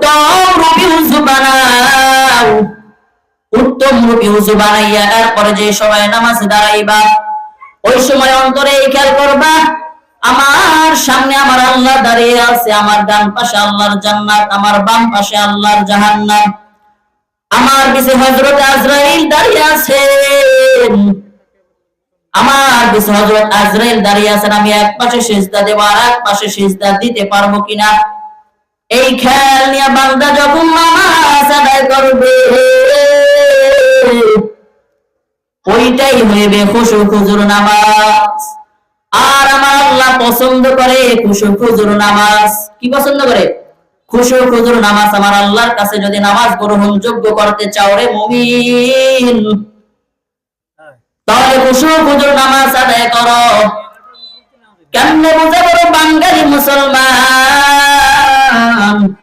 উত্তম রূপী উযু বানাও, উত্তম রূপী উযু বানাইয়া এরপরে যে সময় নামাজে দাঁড়াইবা ওই সময় অন্তরে খেয়াল করবা আমার সামনে আমার আল্লাহ দাঁড়িয়ে আছে, আমার ডান পাশে আল্লাহর জান্নাত, আমার বাম পাশে আল্লাহর জাহান্নাম, আমার পিছে হযরত আজরাইল দাঁড়িয়ে আছেন, আমার পিছে হযরত আজরাইল দাঁড়িয়ে আছেন। আমি এক পাশে সিজদা দেব আর এক পাশে সিজদা দিতে পারবো কিনা এই খেয়াল নিয়ে বান্দা যখন নামাজ আদায় করবে ওইটাই হইবে খুশু খুজুর নামাজ। আর আমার আল্লাহ পছন্দ করে খুশু খুজুর নামাজ। কি পছন্দ করে? খুশু খুজুর নামাজ। আমার আল্লাহর কাছে যদি নামাজ গ্রহণযোগ্য করতে চাও রে মুমিন, তাহলে খুশু খুজুর নামাজ আদায় করো। কেমনে বুঝে বড় বাঙালি মুসলমান